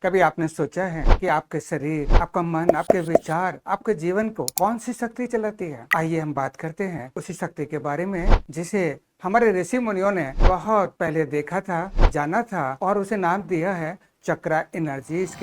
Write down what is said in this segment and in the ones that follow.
कभी आपने सोचा है कि आपके शरीर, आपका मन, आपके विचार, आपके जीवन को कौन सी शक्ति चलाती है? आइए हम बात करते हैं उसी शक्ति के बारे में जिसे हमारे ऋषि मुनियों ने बहुत पहले देखा था, जाना था और उसे नाम दिया है चक्रा एनर्जीज।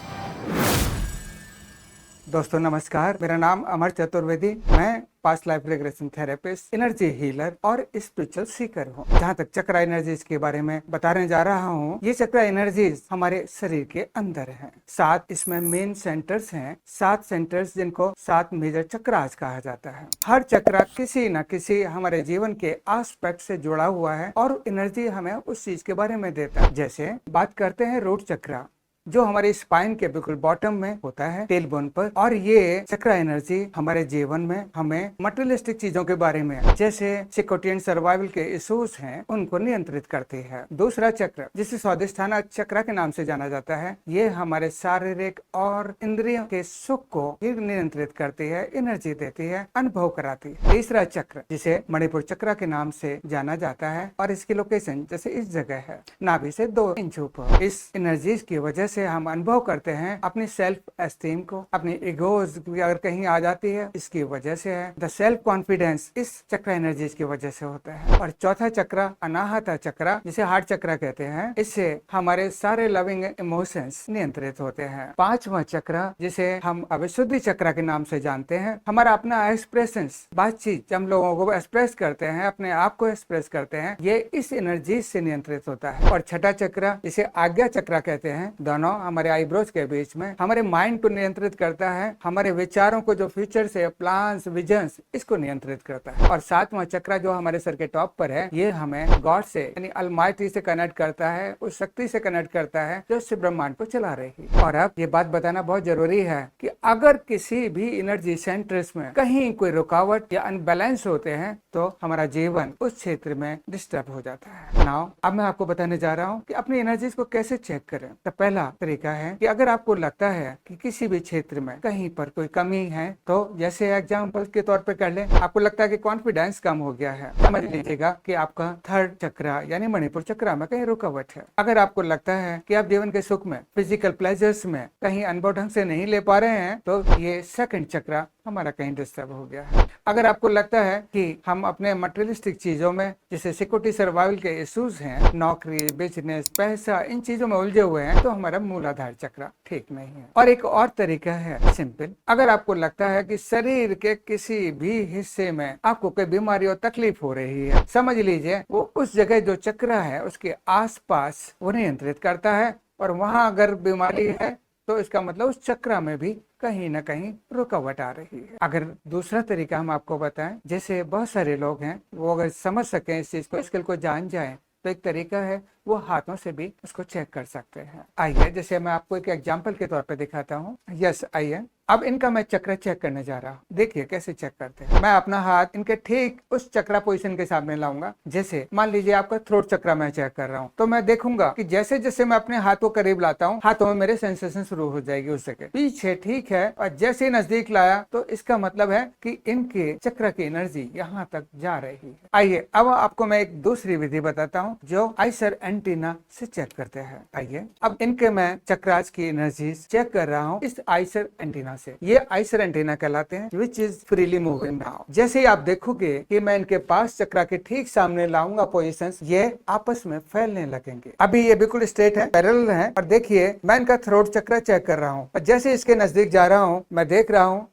दोस्तों नमस्कार, मेरा नाम अमर चतुर्वेदी। मैं past life regression therapist, energy healer और स्पिरिचुअल सीकर हूँ। जहाँ तक चक्रा एनर्जीज के बारे में बताने जा रहा हूँ, ये चक्रा एनर्जीज हमारे शरीर के अंदर हैं। 7 इसमें मेन सेंटर्स हैं, 7 सेंटर्स जिनको 7 मेजर चक्रास कहा जाता है। हर चक्रा किसी न किसी हमारे जीवन के एस्पेक्ट से जुड़ा हुआ है और एनर्जी हमें उस चीज के बारे में देता है। जैसे बात करते हैं रूट चक्रा, जो हमारे स्पाइन के बिल्कुल बॉटम में होता है, टेल बोन पर। और ये चक्रा एनर्जी हमारे जीवन में हमें मटेरियलिस्टिक चीजों के बारे में, जैसे सिक्योरिटी एंड सर्वाइवल के इश्यूज हैं, उनको नियंत्रित करती है। दूसरा चक्र, जिसे स्वादिष्ठान चक्र के नाम से जाना जाता है, ये हमारे शारीरिक और इंद्रियों के सुख को नियंत्रित करती है, एनर्जी देती है, अनुभव कराती है। तीसरा चक्र, जिसे मणिपुर चक्र के नाम से जाना जाता है, और इसकी लोकेशन जैसे इस जगह है, नाभि से 2 इंच ऊपर। इस एनर्जी की वजह से हम अनुभव करते हैं अपनी सेल्फ एस्टीम को, अपनी इगोज अगर कहीं आ जाती है, इसकी वजह से है। द सेल्फ कॉन्फिडेंस इस चक्र एनर्जीज की वजह से होता है। और चौथा चक्र अनाहता चक्र, जिसे हार्ट चक्र कहते हैं, इससे हमारे सारे लविंग इमोशंस नियंत्रित होते हैं। पांचवा चक्र, जिसे हम अविशुद्धि चक्र के नाम से जानते हैं, हमारा अपना एक्सप्रेशन, बातचीत हम लोगों को एक्सप्रेस करते हैं, अपने आप को एक्सप्रेस करते हैं, ये इस एनर्जी से नियंत्रित होता है। और छठा चक्र, जिसे आज्ञा चक्र कहते हैं, दोनों हमारे आईब्रोज के बीच में, हमारे माइंड को नियंत्रित करता है, हमारे विचारों को, जो फ्यूचर से प्लान्स, विजन्स, इसको नियंत्रित करता है। और सातवां चक्र, जो हमारे सर के टॉप पर है, ये हमें गॉड से यानी अलमाइटी से कनेक्ट करता है, उस शक्ति से कनेक्ट करता है जो इस ब्रह्मांड को चला रही है। और अब ये बात बताना बहुत जरूरी है कि अगर किसी भी एनर्जी सेंटर्स में कहीं कोई रुकावट या अनबैलेंस होते हैं, तो हमारा जीवन उस क्षेत्र में डिस्टर्ब हो जाता है। नाउ अब मैं आपको बताने जा रहा हूँ कि अपनी एनर्जीज को कैसे चेक करें। तो पहला तरीका है कि अगर आपको लगता है कि किसी भी क्षेत्र में कहीं पर कोई कमी है, तो जैसे एग्जांपल के तौर पे कर ले, आपको लगता है कि कॉन्फिडेंस कम हो गया है, समझ लीजिएगा कि आपका थर्ड चक्र यानी मणिपुर चक्र में कहीं रुकावट है। अगर आपको लगता है कि आप जीवन के सुख में, फिजिकल प्लेजर्स में कहीं अनुभव ढंग से नहीं ले पा रहे हैं, तो ये सेकंड चक्र हमारा कहीं डिस्टर्ब हो गया है। अगर आपको लगता है कि हम अपने मटेरियलिस्टिक चीजों में, जैसे सिक्योरिटी सर्वाइवल के इश्यूज हैं, नौकरी, बिजनेस, पैसा, इन चीजों में उलझे हुए हैं, तो हमारा मूलाधार चक्र ठीक नहीं है। और एक और तरीका है सिंपल, अगर आपको लगता है कि शरीर के किसी भी हिस्से में आपको कोई बीमारी और तकलीफ हो रही है, समझ लीजिए वो उस जगह जो चक्र है उसके आसपास वो नियंत्रित करता है, और वहां अगर बीमारी है तो इसका मतलब उस चक्र में भी कहीं ना कहीं रुकावट आ रही है। अगर दूसरा तरीका हम आपको बताएं, जैसे बहुत सारे लोग हैं, वो अगर समझ सकें इस चीज को, स्किल को जान जाएं, तो एक तरीका है वो हाथों से भी उसको चेक कर सकते हैं। आइए, जैसे मैं आपको एक एग्जांपल के तौर पे दिखाता हूँ। यस, आइए, अब इनका मैं चक्र चेक करने जा रहा हूँ। देखिए कैसे चेक करते हैं। मैं अपना हाथ इनके ठीक उस चक्रा पोजीशन के सामने लाऊंगा। जैसे मान लीजिए आपका थ्रोट चक्रा मैं चेक कर रहा हूँ, तो मैं देखूंगा कि जैसे जैसे मैं अपने हाथ को करीब लाता हूँ, हाथों में मेरे सेंसेशन शुरू हो जाएगी उस जगह पीछे, ठीक है। और जैसे नजदीक लाया तो इसका मतलब है कि इनके चक्र की एनर्जी यहाँ तक जा रही है। आइए अब आपको मैं एक दूसरी विधि बताता हूँ जो आइसर एंटीना से चेक करते हैं। आइए अब इनके मैं चक्रास की एनर्जी चेक कर रहा हूँ इस आइसर एंटीना से। ये आइसर एंटीना कहलाते हैं, which is freely moving now. जैसे ही आप देखोगे कि मैं इनके पास चक्रा के ठीक सामने लाऊंगा पोजीशंस, ये आपस में फैलने लगेंगे। अभी ये बिल्कुल स्ट्रेट है, पैरेलल है। और देखिए मैं इनका थ्रोट चक्रा चेक कर रहा हूँ, और जैसे इसके नजदीक जा रहा हूँ, मैं देख रहा हूँ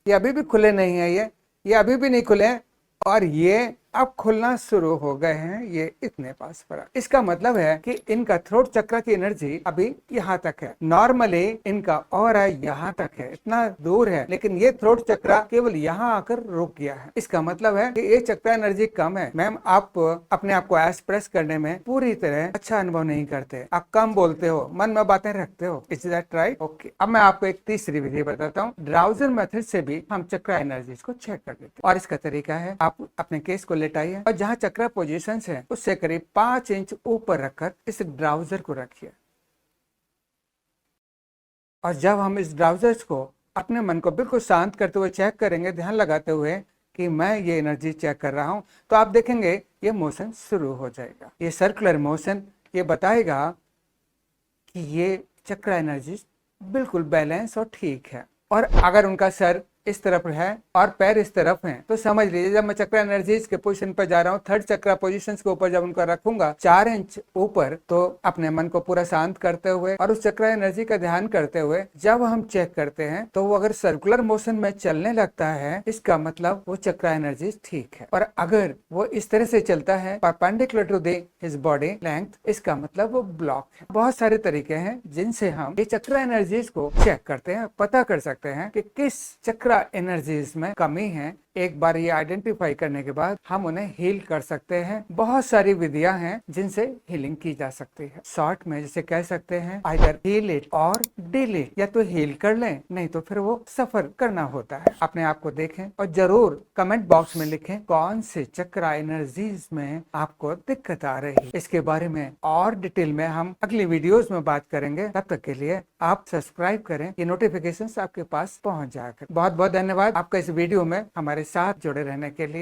ये अभी भी खुले नहीं है, ये अभी भी नहीं खुले, और ये अब खुलना शुरू हो गए हैं। ये इतने पास पड़ा, इसका मतलब है कि इनका थ्रोट चक्र की एनर्जी अभी यहाँ तक है। नॉर्मली इनका ऑरा यहाँ तक है, इतना दूर है, लेकिन ये थ्रोट चक्र केवल यहाँ आकर रुक गया है। इसका मतलब है कि ये चक्र एनर्जी कम है। मैम, आप अपने आप को एक्सप्रेस करने में पूरी तरह अच्छा अनुभव नहीं करते, आप कम बोलते हो, मन में बातें रखते हो। Is that right? ओके, अब मैं आपको एक तीसरी विधि बताता हूँ। ड्राउजर मेथड से भी हम चक्र एनर्जीज को चेक कर लेते हैं, और इसका तरीका है, आप अपने केस को लेटाइए और जहां चक्र पोजीशंस है उससे करीब 5 इंच ऊपर रखकर इस ड्राउजर को रखिए। और जब हम इस ड्राउजर्स को अपने मन को बिल्कुल शांत करते हुए चेक करेंगे, ध्यान लगाते हुए कि मैं ये एनर्जी चेक कर रहा हूं, तो आप देखेंगे ये मोशन शुरू हो जाएगा। ये सर्कुलर मोशन ये बताएगा कि ये चक्रा एनर्जी बिल्कुल बैलेंस और ठीक है। और अगर उनका सर इस तरफ है और पैर इस तरफ हैं, तो समझ लीजिए जब मैं चक्रा एनर्जीज के पोजीशन पर जा रहा हूँ, थर्ड चक्रा पोजीशन के ऊपर जब उनका रखूंगा 4 इंच ऊपर, तो अपने मन को पूरा शांत करते हुए और उस चक्रा एनर्जी का ध्यान करते हुए जब हम चेक करते हैं, तो वो अगर सर्कुलर मोशन में चलने लगता है, इसका मतलब वो चक्रा एनर्जी ठीक है। और अगर वो इस तरह से चलता है perpendicular to his body length, इसका मतलब वो ब्लॉक है। बहुत सारे तरीके हैं जिनसे हम ये चक्रा एनर्जीज को चेक करते हैं, पता कर सकते हैं कि किस चक्रा एनर्जीज में कमी है। एक बार ये आइडेंटिफाई करने के बाद हम उन्हें हील कर सकते हैं। बहुत सारी विधियां हैं जिनसे हीलिंग की जा सकती है। शॉर्ट में जैसे कह सकते हैं आइदर हील इट और डिलीट, या तो हील कर लें, नहीं तो फिर वो सफर करना होता है। अपने आप को देखें और जरूर कमेंट बॉक्स में लिखें कौन से चक्रा एनर्जीज में आपको दिक्कत आ रही है। इसके बारे में और डिटेल में हम अगली वीडियोस में बात करेंगे। तब तक के लिए आप सब्सक्राइब करें, ये नोटिफिकेशंस आपके पास पहुंच जाएगा। बहुत बहुत धन्यवाद आपका इस वीडियो में हमारे साथ जुड़े रहने के लिए।